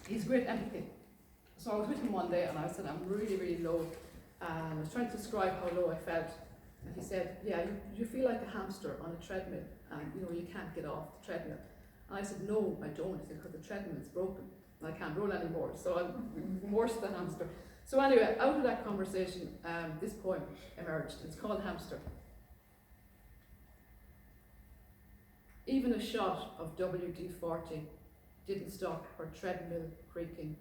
he's great empathy. So I was with him one day and I said, I'm really, really low. And I was trying to describe how low I felt. And he said, yeah, you feel like a hamster on a treadmill and you can't get off the treadmill. And I said, no, I don't. He said, because the treadmill is broken and I can't roll anymore. So I'm worse than hamster. So anyway, out of that conversation, this poem emerged. It's called Hamster. Even a shot of WD-40 didn't stop her treadmill creaking.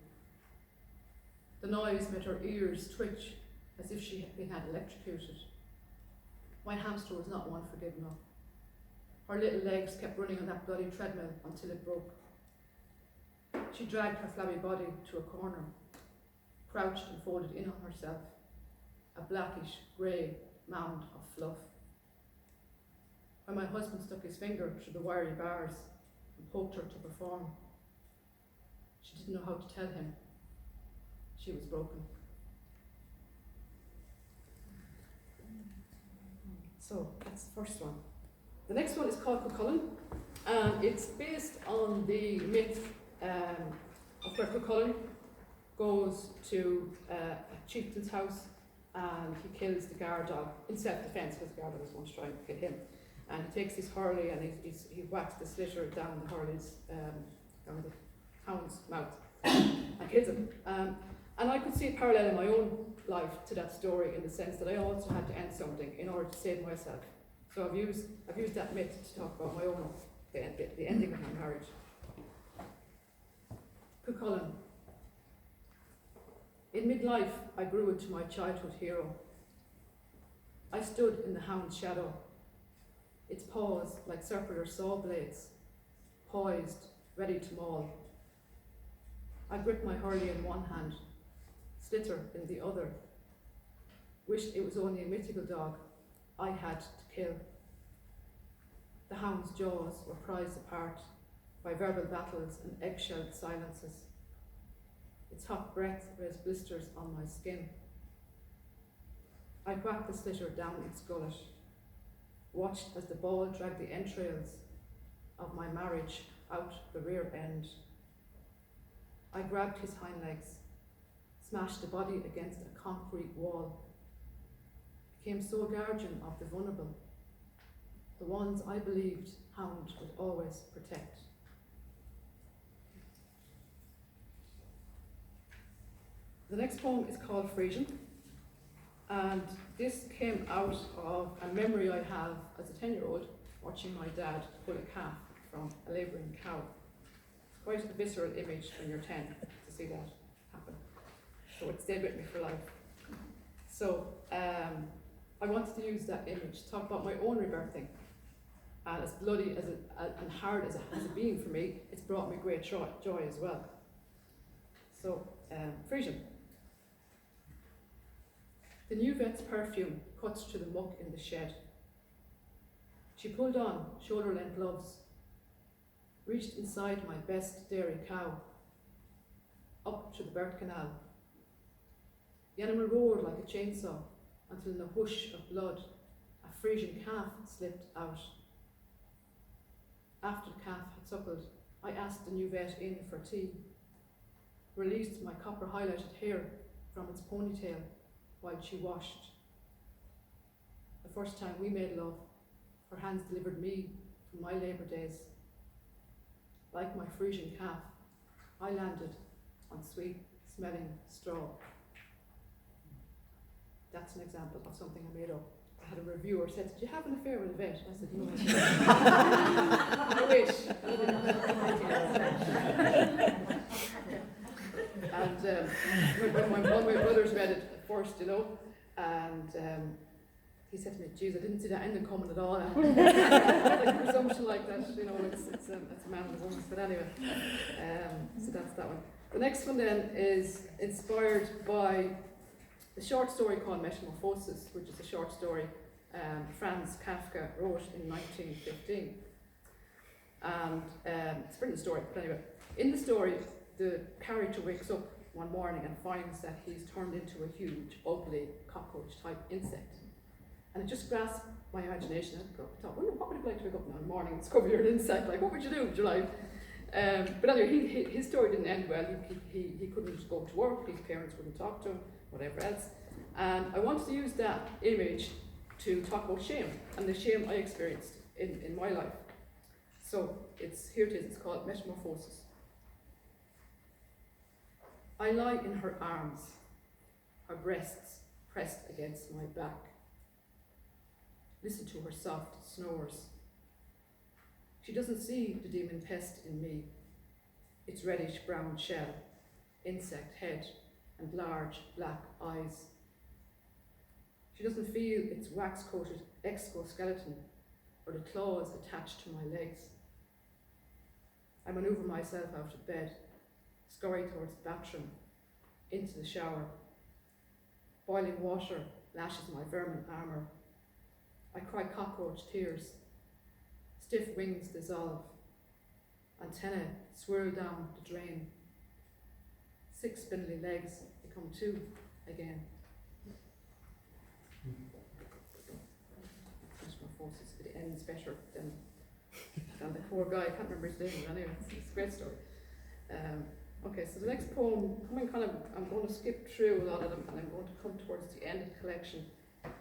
The noise made her ears twitch as if she had been electrocuted. My hamster was not one forgiven of. Her little legs kept running on that bloody treadmill until it broke. She dragged her flabby body to a corner, crouched and folded in on herself, a blackish grey mound of fluff. When my husband stuck his finger through the wiry bars and poked her to perform, she didn't know how to tell him she was broken. So that's the first one. The next one is called Cuchulainn, and it's based on the myth of where Cuchulainn goes to a chieftain's house and he kills the guard dog in self-defence because the guard dog was once trying to kill him. And he takes his hurley and he whacks the slitter down the hurley's down the hound's mouth and kills him. And I could see a parallel in my own life to that story in the sense that I also had to end something in order to save myself. So I've used that myth to talk about my own the ending of my marriage. Cuchulainn. In midlife, I grew into my childhood hero. I stood in the hound's shadow, its paws like circular saw blades, poised, ready to maul. I gripped my hurley in one hand, slitter in the other. Wished it was only a mythical dog I had to kill. The hound's jaws were prized apart by verbal battles and egg-shelled silences. Its hot breath raised blisters on my skin. I whacked the slitter down its gullet, watched as the ball dragged the entrails of my marriage out the rear end. I grabbed his hind legs, smashed the body against a concrete wall, became sole guardian of the vulnerable, the ones I believed hound would always protect. The next poem is called Friesian, and this came out of a memory I have as a 10-year-old watching my dad pull a calf from a labouring cow. It's quite a visceral image when you're 10 to see that happen. So it stayed with me for life. So I wanted to use that image to talk about my own rebirthing. And as bloody as and hard as it has been for me, it's brought me great joy as well. So, Friesian. The new vet's perfume cuts through the muck in the shed. She pulled on shoulder-length gloves, reached inside my best dairy cow, up to the birth canal. The animal roared like a chainsaw until in a whoosh of blood, a Friesian calf slipped out. After the calf had suckled, I asked the new vet in for tea, released my copper-highlighted hair from its ponytail while she washed. The first time we made love, her hands delivered me from my labour days. Like my Friesian calf, I landed on sweet-smelling straw. That's an example of something I made up. I had a reviewer said, "Did you have an affair with a vet?" I said, "No." I wish. And when one of my brothers read it at first, and he said to me, "Geez, I didn't see that ending coming at all." Like a presumption like that, it's a man and a woman. But anyway, so that's that one. The next one then is inspired by the short story called Metamorphosis, which is a short story Franz Kafka wrote in 1915. And it's a brilliant story, but anyway, in the story, the character wakes up one morning and finds that he's turned into a huge, ugly, cockroach-type insect. And it just grasped my imagination. I thought, what would it be like to wake up in the morning and discover you're an insect? Like, what would you do with your life? But anyway, his story didn't end well. He couldn't go to work, his parents wouldn't talk to him, whatever else. And I wanted to use that image to talk about shame, and the shame I experienced in my life. So here it is, it's called Metamorphosis. I lie in her arms, her breasts pressed against my back. Listen to her soft snores. She doesn't see the demon pest in me, its reddish brown shell, insect head, and large black eyes. She doesn't feel its wax-coated exoskeleton or the claws attached to my legs. I maneuver myself out of bed, scurry towards the bathroom, into the shower. Boiling water lashes my vermin armour. I cry cockroach tears. Stiff wings dissolve. Antennae swirl down the drain. 6 spindly legs become 2 again. Metamorphosis, it ends better than the poor guy. I can't remember his name, but anyway, it's a great story. Okay, so the next poem, I'm going to skip through a lot of them, and I'm going to come towards the end of the collection.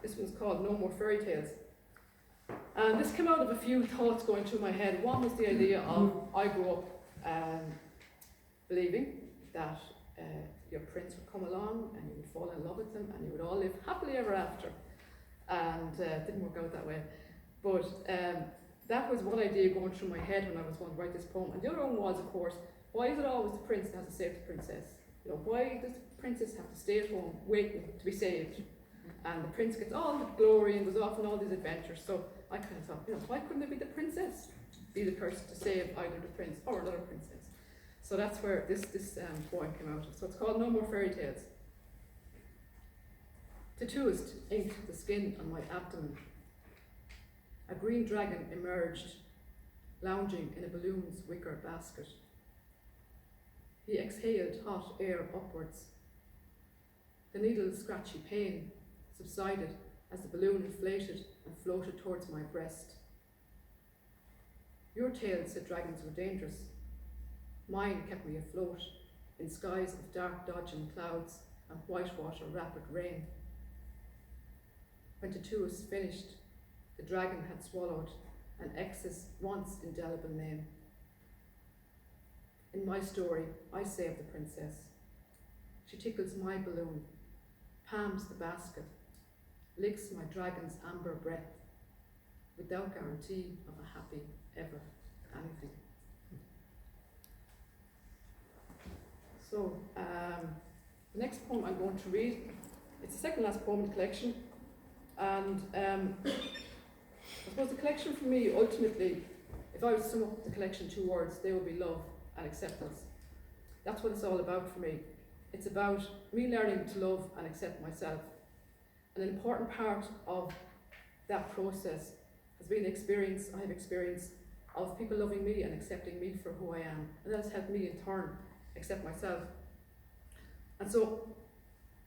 This one's called No More Fairy Tales. And this came out of a few thoughts going through my head. One was the idea of, I grew up believing that your prince would come along and you would fall in love with them and you would all live happily ever after. And it didn't work out that way. But that was one idea going through my head when I was going to write this poem. And the other one was, of course, why is it always the prince that has to save the princess? You know, why does the princess have to stay at home waiting to be saved? And the prince gets all the glory and goes off on all these adventures. So I kind of thought, you know, why couldn't it be the princess be the person to save either the prince or another princess? So that's where this poem came out of. So it's called No More Fairy Tales. Tattooist inked the skin on my abdomen. A green dragon emerged, lounging in a balloon's wicker basket. He exhaled hot air upwards. The needle's scratchy pain subsided as the balloon inflated and floated towards my breast. Your tale said dragons were dangerous. Mine kept me afloat in skies of dark dodging clouds and whitewater rapid rain. When Tattooist finished, the dragon had swallowed an ex's once indelible name. In my story, I save the princess. She tickles my balloon, palms the basket, licks my dragon's amber breath, without guarantee of a happy ever anything. So, the next poem I'm going to read, it's the second last poem in the collection, and I suppose the collection for me, ultimately, if I was to sum up the collection in 2 words, they would be love and acceptance. That's what it's all about for me. It's about me learning to love and accept myself. And an important part of that process has been I have experience of people loving me and accepting me for who I am. And that has helped me in turn accept myself. And so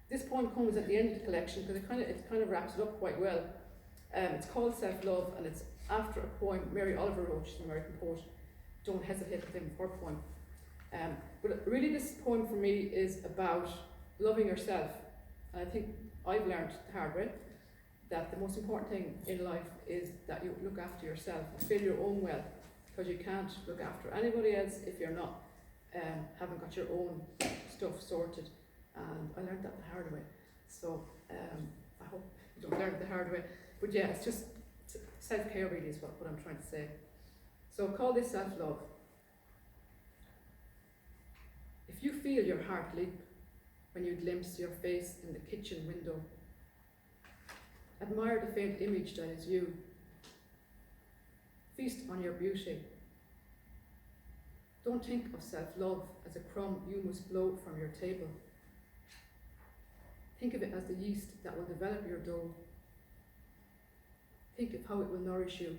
this poem comes at the end of the collection because it kind of wraps it up quite well. It's called Self-Love, and it's after a poem Mary Oliver wrote. She's an American poet. Don't hesitate to think of her poem. But really this poem for me is about loving yourself. And I think I've learned the hard way that the most important thing in life is that you look after yourself and fill your own well, because you can't look after anybody else if you're not haven't got your own stuff sorted. And I learned that the hard way. So I hope you don't learn it the hard way. But yeah, it's just self-care really is what I'm trying to say. So call this self-love. If you feel your heart leap when you glimpse your face in the kitchen window, admire the faint image that is you. Feast on your beauty. Don't think of self-love as a crumb you must blow from your table. Think of it as the yeast that will develop your dough. Think of how it will nourish you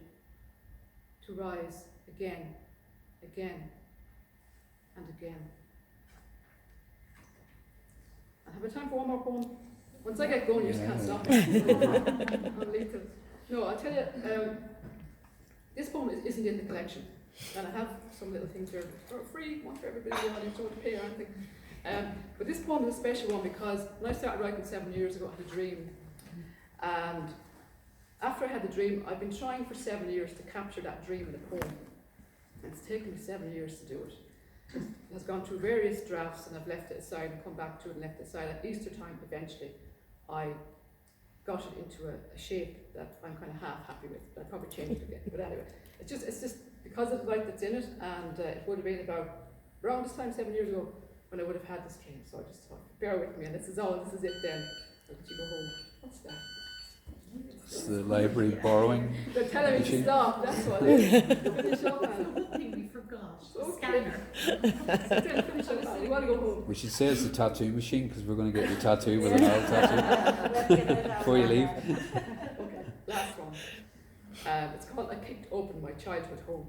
to rise again, again, and again. I have a time for one more poem. Once I get going, you just can't stop. I'm lethal. No, I'll tell you, this poem isn't in the collection. And I have some little things here for free, one for everybody, you don't have to pay or anything. But this poem is a special one because when I started writing 7 years ago, I had a dream. And after I had the dream, I've been trying for 7 years to capture that dream in a poem. And it's taken me 7 years to do it. It has gone through various drafts and I've left it aside and come back to it and left it aside. At Easter time, eventually, I got it into a shape that I'm kind of half happy with. I'll probably change it again. But anyway, it's just because of the light that's in it, and it would have been about around this time 7 years ago when I would have had this dream. So I just thought, bear with me, and this is it then. I'll let you go home. What's that? It's the library borrowing. They're telling me to stop, that's what it is. Finish up, Anna. Something we forgot. Okay. Scanner. Finish up, Anna. You want to go home? We should say it's a tattoo machine because we're going to get you tattooed with an old tattoo before you leave. Okay, last one. It's called I Kicked Open My Childhood Home.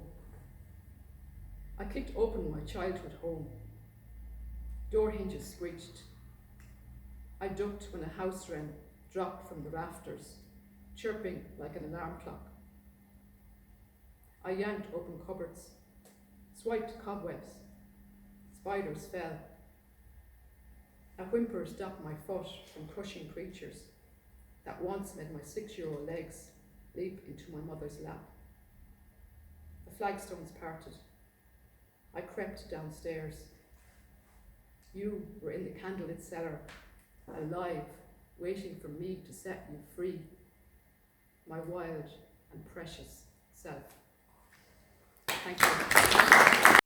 I kicked open my childhood home. Door hinges squeaked. I ducked when a house wren dropped from the rafters, chirping like an alarm clock. I yanked open cupboards, swiped cobwebs. Spiders fell. A whimper stopped my foot from crushing creatures that once made my 6-year-old legs leap into my mother's lap. The flagstones parted. I crept downstairs. You were in the candlelit cellar, alive, waiting for me to set you free, my wild and precious self. Thank you.